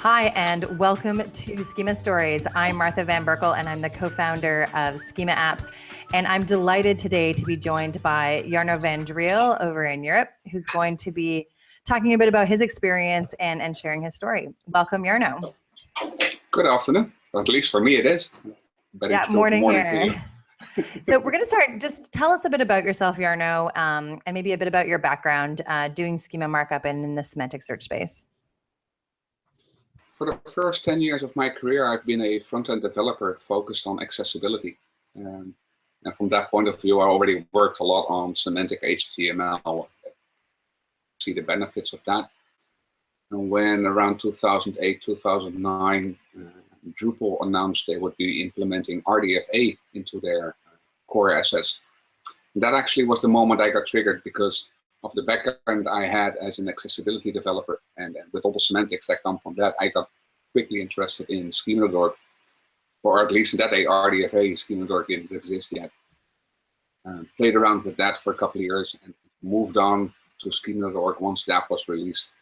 Hi, and welcome to Schema Stories. I'm Martha Van Berkel, and I'm the co-founder of Schema app. And I'm delighted today to be joined by Jarno van Driel over in Europe, who's going to be talking a bit about his experience and sharing his story. Welcome, Jarno. Good afternoon. At least for me it is. But yeah, it's still morning morning here. For you. So we're going to start. Just tell us a bit about yourself, Jarno, and maybe a bit about your background doing schema markup and in the semantic search space. For the first 10 years of my career, I've been a front-end developer focused on accessibility. And from that point of view, I already worked a lot on semantic HTML. See the benefits of that. And when around 2008, 2009, Drupal announced they would be implementing RDFA into their core assets. That actually was the moment I got triggered because of the background I had as an accessibility developer, and with all the semantics that come from that, I got quickly interested in Schema.org, or at least in that day, RDFA. Schema.org didn't exist yet. Played around with that for a couple of years and moved on to Schema.org once that was released.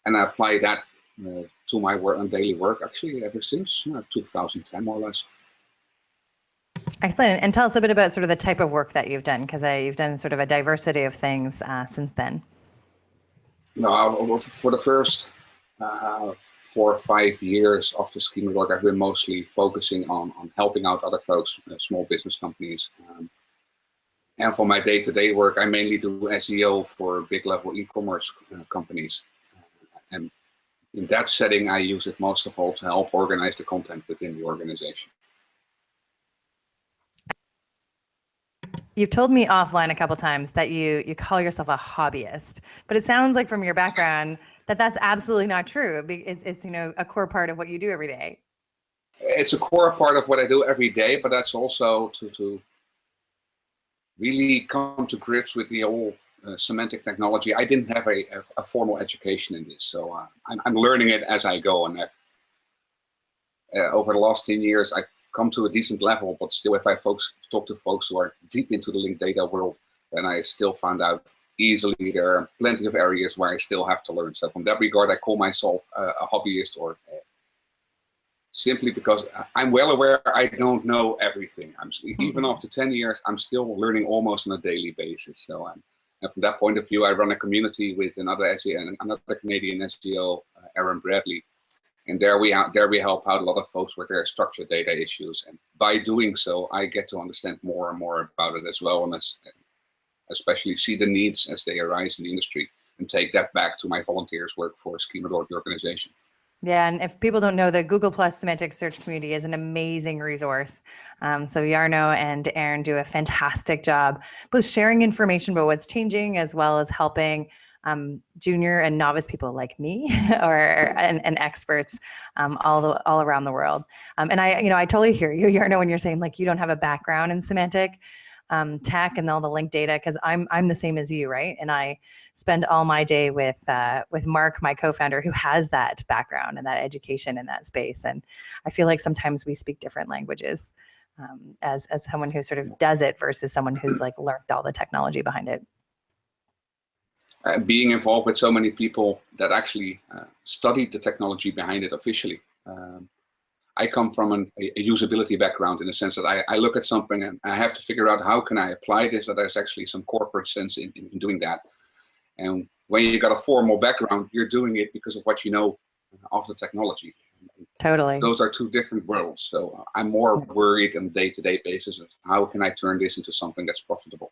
And I applied that to my work and daily work actually ever since 2010, more or less. Excellent. And tell us a bit about sort of the type of work that you've done, because you've done sort of a diversity of things since then. No, for the first 4 or 5 years of the Schema.org, I've been mostly focusing on helping out other folks, small business companies. And for my day-to-day work, I mainly do SEO for big-level e-commerce companies. And in that setting, I use it most of all to help organize the content within the organization. You've told me offline a couple of times that you call yourself a hobbyist, but it sounds like from your background that that's absolutely not true. It's a core part of what you do every day. It's a core part of what I do every day, but that's also to really come to grips with the whole semantic technology. I didn't have a formal education in this, so I'm learning it as I go. And over the last 10 years, I've come to a decent level, but still, if I talk to folks who are deep into the linked data world, then I still found out easily there are plenty of areas where I still have to learn. So from that regard, I call myself a hobbyist, or simply because I'm well aware I don't know everything. Even after 10 years, I'm still learning almost on a daily basis. So and from that point of view, I run a community with another SEO, another Canadian SEO, Aaron Bradley. And there we help out a lot of folks with their structured data issues. And by doing so, I get to understand more and more about it as well, and especially see the needs as they arise in the industry, and take that back to my volunteers work for Schema.org, the organization. Yeah, and if people don't know, the Google Plus semantic search community is an amazing resource. So Jarno and Aaron do a fantastic job both sharing information about what's changing, as well as helping junior and novice people like me and experts all around the world. And I totally hear you, Jarno, when you're saying like you don't have a background in semantic tech and all the linked data, because I'm the same as you, right? And I spend all my day with Mark, my co-founder, who has that background and that education in that space. And I feel like sometimes we speak different languages as someone who sort of does it versus someone who's like learned all the technology behind it. Being involved with so many people that actually studied the technology behind it officially. I come from a usability background, in the sense that I look at something and I have to figure out how can I apply this, that there's actually some corporate sense in doing that. And when you got a formal background, you're doing it because of what you know of the technology. Totally. Those are two different worlds. So I'm more worried on a day-to-day basis of how can I turn this into something that's profitable.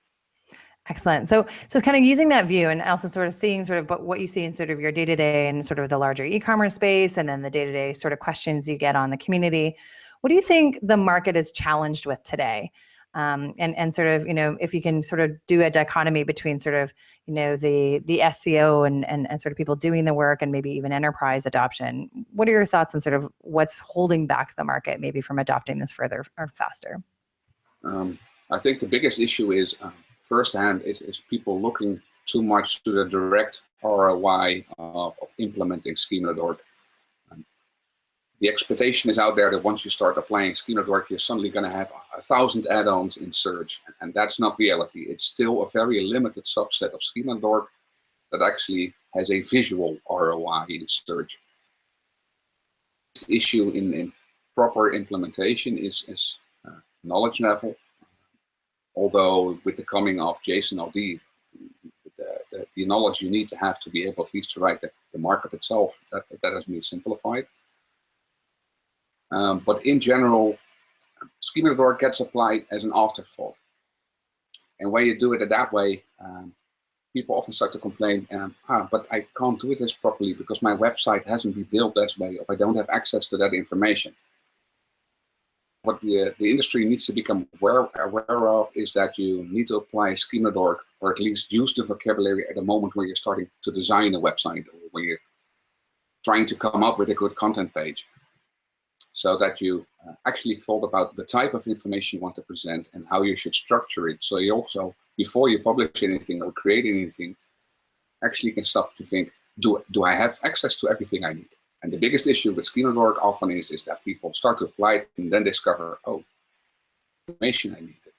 Excellent. So kind of using that view and also sort of seeing sort of what you see in sort of your day-to-day and sort of the larger e-commerce space, and then the day-to-day sort of questions you get on the community. What do you think the market is challenged with today? And sort of, if you can sort of do a dichotomy between sort of, the SEO and sort of people doing the work and maybe even enterprise adoption. What are your thoughts on sort of what's holding back the market maybe from adopting this further or faster? I think the biggest issue is firsthand is people looking too much to the direct ROI of implementing Schema.org. The expectation is out there that once you start applying Schema.org, you're suddenly going to have 1,000 add-ons in search, and that's not reality. It's still a very limited subset of Schema.org that actually has a visual ROI in search. The issue in proper implementation is knowledge level. Although with the coming of JSON-LD, the knowledge you need to have to be able at least to write the markup itself, that has been simplified. But in general, schema.org gets applied as an afterthought. And when you do it that way, people often start to complain, but I can't do this properly because my website hasn't been built this way, or I don't have access to that information. What the industry needs to become aware of is that you need to apply schema.org, or at least use the vocabulary at the moment where you're starting to design a website, or when you're trying to come up with a good content page, so that you actually thought about the type of information you want to present and how you should structure it. So you also, before you publish anything or create anything, actually can stop to think, do I have access to everything I need? And the biggest issue with schema.org often is that people start to apply it and then discover, oh, information I needed.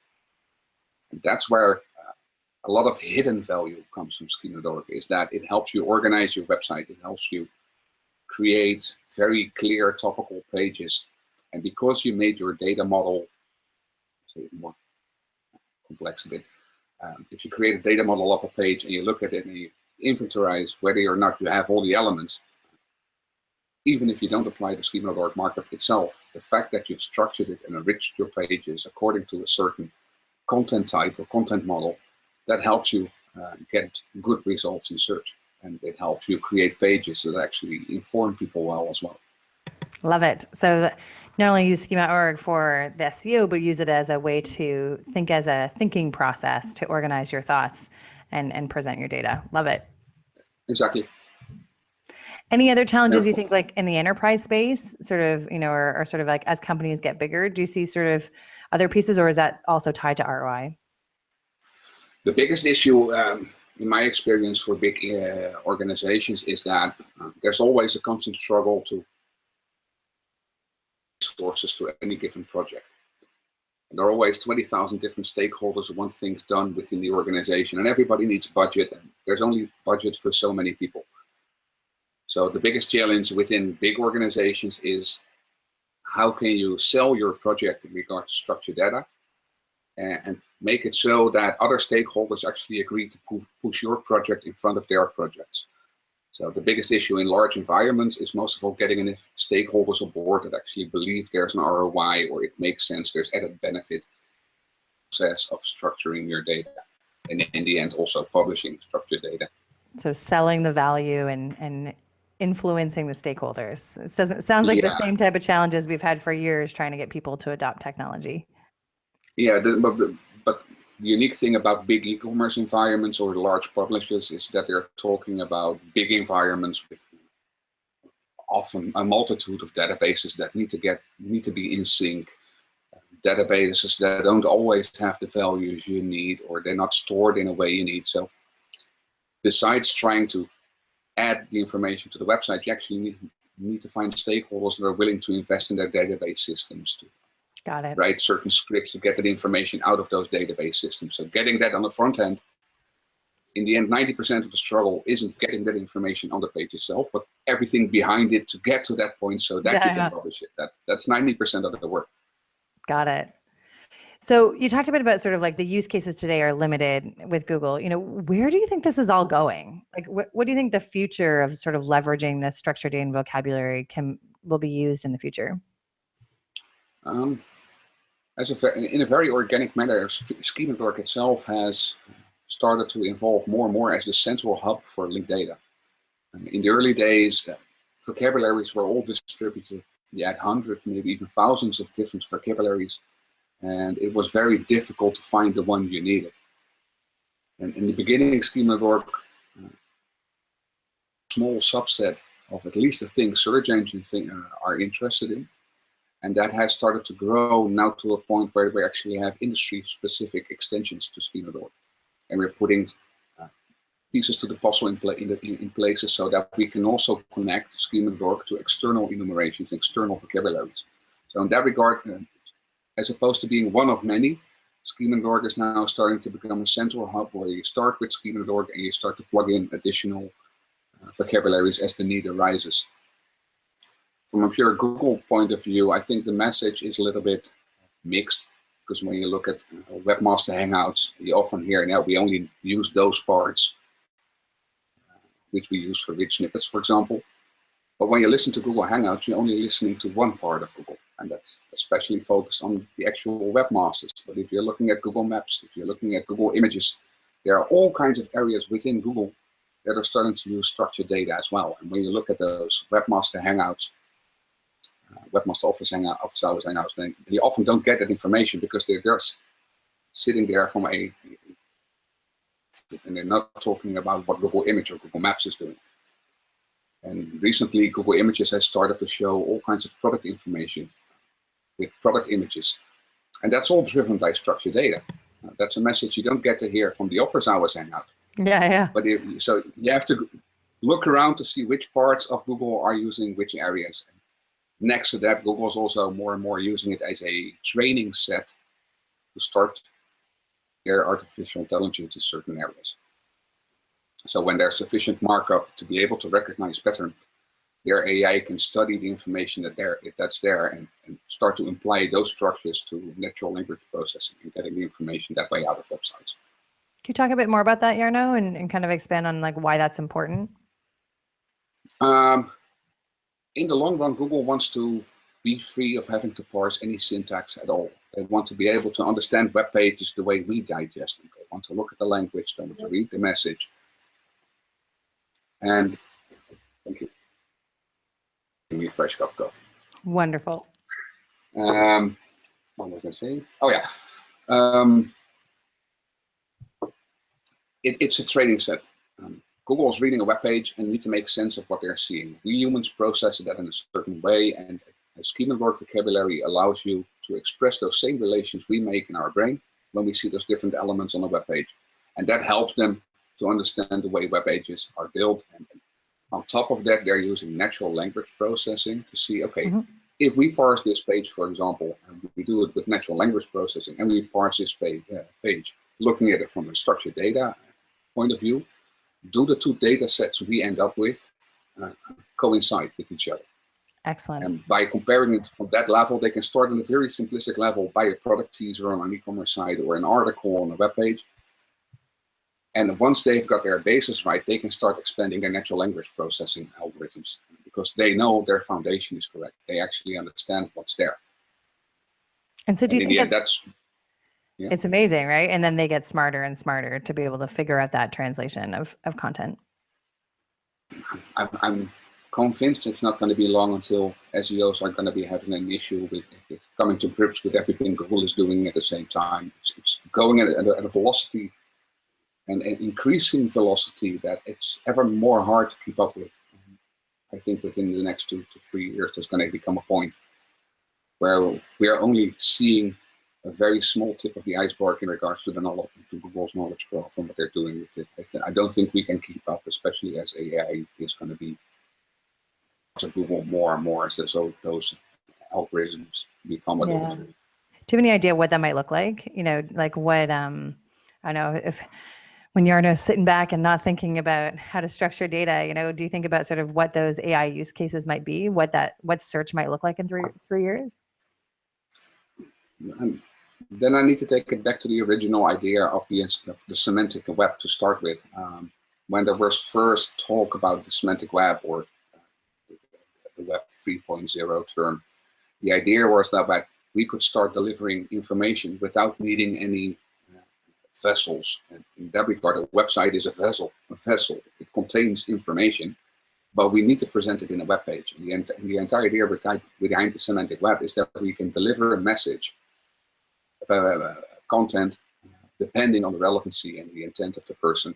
And that's where a lot of hidden value comes from schema.org, is that it helps you organize your website. It helps you create very clear topical pages. And because you made your data model more complex a bit, if you create a data model of a page and you look at it and you inventorize whether or not you have all the elements, even if you don't apply the schema.org markup itself, the fact that you've structured it and enriched your pages according to a certain content type or content model, that helps you get good results in search. And it helps you create pages that actually inform people well as well. Love it. So not only use schema.org for the SEO, but use it as a way to think, as a thinking process to organize your thoughts and present your data. Love it. Exactly. Any other challenges you think, like in the enterprise space, sort of, or sort of like as companies get bigger, do you see sort of other pieces, or is that also tied to ROI? The biggest issue, in my experience, for big organizations is that there's always a constant struggle to resources to any given project. And there are always 20,000 different stakeholders who want things done within the organization, and everybody needs budget, and there's only budget for so many people. So the biggest challenge within big organizations is how can you sell your project in regard to structured data and make it so that other stakeholders actually agree to push your project in front of their projects. So the biggest issue in large environments is most of all getting enough stakeholders on board that actually believe there's an ROI, or it makes sense, there's added benefit process of structuring your data, and in the end also publishing structured data. So selling the value and influencing the stakeholders. It sounds like the same type of challenges we've had for years trying to get people to adopt technology. Yeah, but the unique thing about big e-commerce environments or large publishers is that they're talking about big environments with often a multitude of databases that need to be in sync. Databases that don't always have the values you need, or they're not stored in a way you need. So besides trying to add the information to the website, you actually need to find stakeholders that are willing to invest in their database systems to write certain scripts to get that information out of those database systems. So getting that on the front end, in the end, 90% of the struggle isn't getting that information on the page itself, but everything behind it to get to that point so that you can publish it. That's 90% of the work. Got it. So you talked a bit about sort of like the use cases today are limited with Google. Where do you think this is all going? Like, what do you think the future of sort of leveraging this structured data and vocabulary will be used in the future? In a very organic manner, schema.org itself has started to evolve more and more as the central hub for linked data. In the early days, vocabularies were all distributed. You had hundreds, maybe even thousands of different vocabularies. And it was very difficult to find the one you needed. And in the beginning, schema.org, a small subset of at least the things search engines are interested in. And that has started to grow now to a point where we actually have industry-specific extensions to schema.org. And we're putting pieces to the puzzle in places so that we can also connect schema.org to external enumerations, external vocabularies. So in that regard, as opposed to being one of many, Schema.org is now starting to become a central hub where you start with Schema.org and you start to plug in additional vocabularies as the need arises. From a pure Google point of view, I think the message is a little bit mixed, because when you look at Webmaster Hangouts, you often hear, now we only use those parts which we use for rich snippets, for example. But when you listen to Google Hangouts, you're only listening to one part of Google, and that's especially focused on the actual webmasters. But if you're looking at Google Maps, if you're looking at Google Images, there are all kinds of areas within Google that are starting to use structured data as well. And when you look at those Webmaster Hangouts, Webmaster Office Hours Hangouts, then you often don't get that information because they're just sitting there from and they're not talking about what Google Image or Google Maps is doing. And recently, Google Images has started to show all kinds of product information with product images. And that's all driven by structured data. That's a message you don't get to hear from the Office Hours Hangout. Yeah. But so you have to look around to see which parts of Google are using which areas. Next to that, Google is also more and more using it as a training set to start their artificial intelligence in certain areas. So when there's sufficient markup to be able to recognize pattern, their AI can study the information that's there and start to apply those structures to natural language processing and getting the information that way out of websites. Can you talk a bit more about that, Jarno, and kind of expand on like why that's important? In the long run, Google wants to be free of having to parse any syntax at all. They want to be able to understand web pages the way we digest them. They want to look at the language, they want to read the message. And thank you. Give me a fresh cup of coffee. Wonderful. What was I saying? Oh yeah. It's a training set. Google is reading a web page and need to make sense of what they're seeing. We humans process that in a certain way, and a Schema.org vocabulary allows you to express those same relations we make in our brain when we see those different elements on a web page. And that helps them to understand the way web pages are built. And on top of that, they're using natural language processing to see, okay, if we parse this page, for example, and we do it with natural language processing, and we parse this page looking at it from a structured data point of view, do the two data sets we end up with coincide with each other? Excellent. And by comparing it from that level, they can start on a very simplistic level by a product teaser on an e-commerce site or an article on a web page. And once they've got their basis right, they can start expanding their natural language processing algorithms because they know their foundation is correct. They actually understand what's there. And so do you think that's it's amazing, right? And then they get smarter and smarter to be able to figure out that translation of content. I'm convinced it's not going to be long until SEOs are going to be having an issue with coming to grips with everything Google is doing at the same time. It's going at a velocity and an increasing velocity that it's ever more hard to keep up with. I think within the next 2 to 3 years, there's going to become a point where we are only seeing a very small tip of the iceberg in regards to the knowledge, to Google's knowledge graph and what they're doing with it. I don't think we can keep up, especially as AI is going to be to Google more and more as those algorithms become available. Do you have any idea what that might look like? You know, like what, I know if when Jarno's sitting back and not thinking about how to structure data, you know, do you think about sort of what those AI use cases might be, what search might look like in three years? And then I need to take it back to the original idea of the semantic web to start with. When there was first talk about the semantic web or the web 3.0 term, the idea was that we could start delivering information without needing any vessels. And in that regard, a website is a vessel. It contains information, but we need to present it in a web page. And the entire idea behind the semantic web is that we can deliver a message, content, depending on the relevancy and the intent of the person,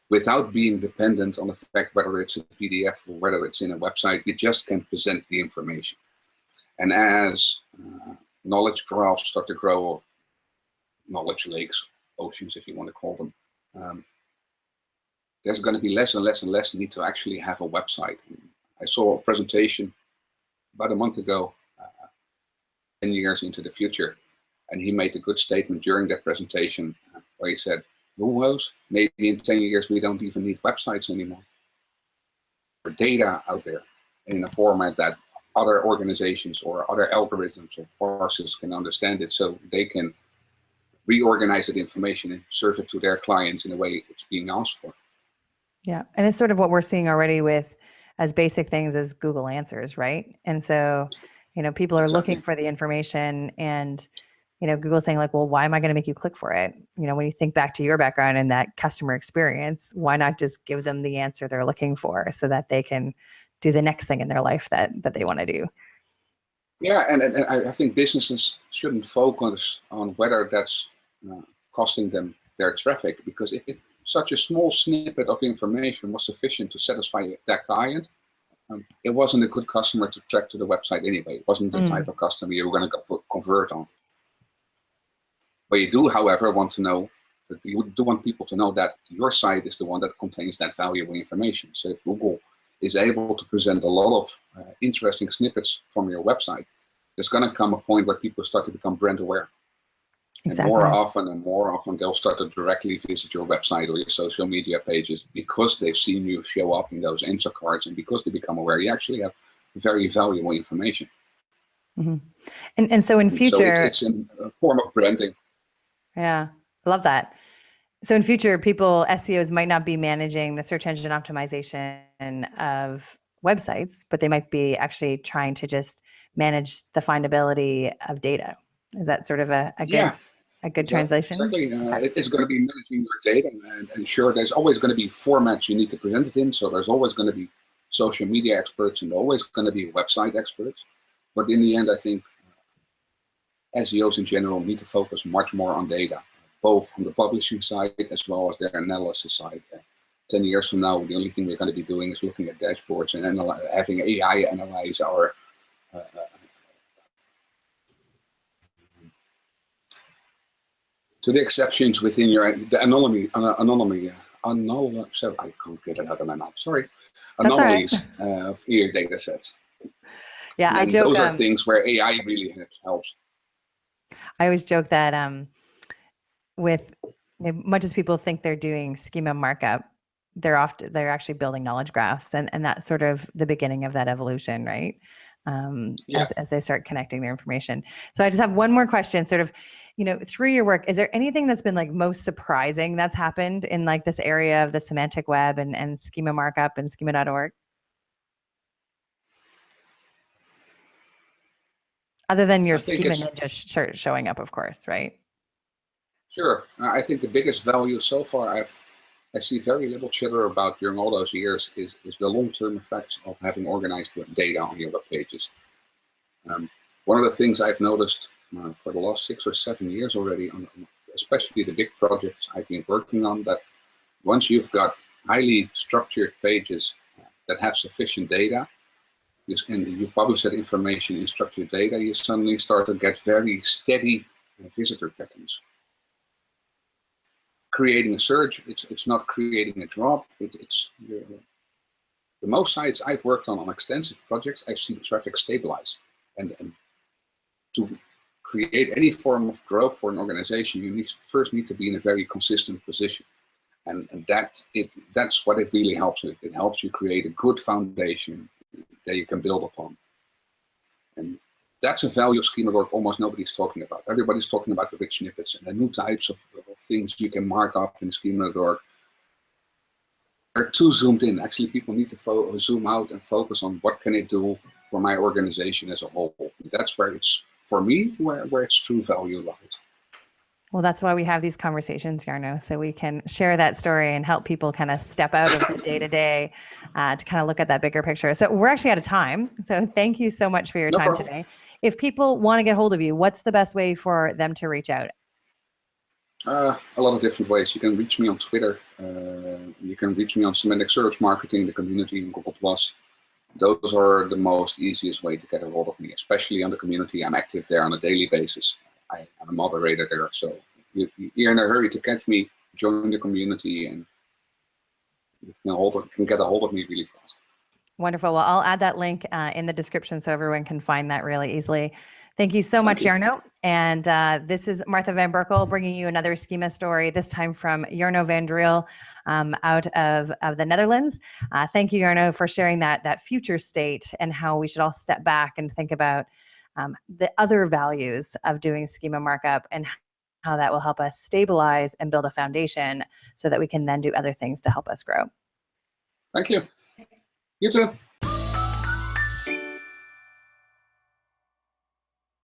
without being dependent on the fact whether it's a PDF or whether it's in a website. We just can present the information. And as knowledge graphs start to grow, or knowledge lakes, oceans, if you want to call them, there's going to be less and less and less need to actually have a website. I saw a presentation about a month ago, 10 years into the future, And he made a good statement during that presentation where he said, who knows, maybe in 10 years we don't even need websites anymore. Or data out there in a format that other organizations or other algorithms or parsers can understand it, so they can reorganize that information and serve it to their clients in a way it's being asked for. Yeah. And it's sort of what we're seeing already with as basic things as Google Answers, right? And so, people are looking for the information, and, Google's saying like, well, why am I going to make you click for it? When you think back to your background and that customer experience, why not just give them the answer they're looking for so that they can do the next thing in their life that they want to do? Yeah, and I think businesses shouldn't focus on whether that's costing them their traffic, because if such a small snippet of information was sufficient to satisfy that client, it wasn't a good customer to track to the website anyway. It wasn't the type of customer you were going to convert on. But you do, however, want to know that you do want people to know that your site is the one that contains that valuable information. So if Google is able to present a lot of interesting snippets from your website, there's going to come a point where people start to become brand aware. Exactly. And more often they'll start to directly visit your website or your social media pages because they've seen you show up in those answer cards, and because they become aware you actually have very valuable information. Mm-hmm. And so in future, so it's a form of branding. Yeah, I love that. So in future, SEOs might not be managing the search engine optimization of websites, but they might be actually trying to just manage the findability of data. Is that sort of a good translation? Exactly. It's going to be managing your data, and sure, there's always going to be formats you need to present it in. So there's always going to be social media experts and always going to be website experts. But in the end, I think SEOs in general need to focus much more on data, both on the publishing side as well as their analysis side. 10 years from now, the only thing we're going to be doing is looking at dashboards and having AI analyze our to the exceptions within the anomaly. So I can't get it out of my mouth. Sorry, anomalies of your data sets. Yeah, I joke. Those are things where AI really helps. I always joke that with much as people think they're doing schema markup, they're actually building knowledge graphs, and that's sort of the beginning of that evolution, right? As they start connecting their information. So I just have one more question, sort of, through your work, is there anything that's been like most surprising that's happened in like this area of the semantic web and schema markup and schema.org? Other than your schema ninja showing up, of course, right? Sure. I think the biggest value so far I see very little chatter about during all those years is the long-term effects of having organized data on your web pages. One of the things I've noticed for the last 6 or 7 years already, especially the big projects I've been working on, that once you've got highly structured pages that have sufficient data, and you publish that information in structured data, you suddenly start to get very steady visitor patterns. Creating a surge, it's not creating a drop. It's the most sites I've worked on extensive projects, I've seen traffic stabilize. And to create any form of growth for an organization, you first need to be in a very consistent position. And that's what it really helps with. It helps you create a good foundation that you can build upon. And that's a value of schema.org almost nobody's talking about. Everybody's talking about the rich snippets and the new types of things you can mark up in schema.org. They're too zoomed in. Actually, people need to zoom out and focus on what can it do for my organization as a whole. That's where it's, for me, where its true value lies. Well, that's why we have these conversations, Jarno, so we can share that story and help people kind of step out of the day-to-day to kind of look at that bigger picture. So we're actually out of time. So thank you so much for your time today. If people want to get hold of you, what's the best way for them to reach out? A lot of different ways. You can reach me on Twitter. You can reach me on Semantic Search Marketing, the community in Google+. Those are the most easiest way to get a hold of me, especially on the community. I'm active there on a daily basis. I'm a moderator there. So you're in a hurry to catch me, join the community, and you can get a hold of me really fast. Wonderful. Well, I'll add that link in the description so everyone can find that really easily. Thank you so much, you. Jarno. And this is Martha Van Berkel bringing you another schema story, this time from Jarno van Driel out of the Netherlands. Thank you, Jarno, for sharing that future state and how we should all step back and think about the other values of doing schema markup and how that will help us stabilize and build a foundation so that we can then do other things to help us grow. Thank you. You too.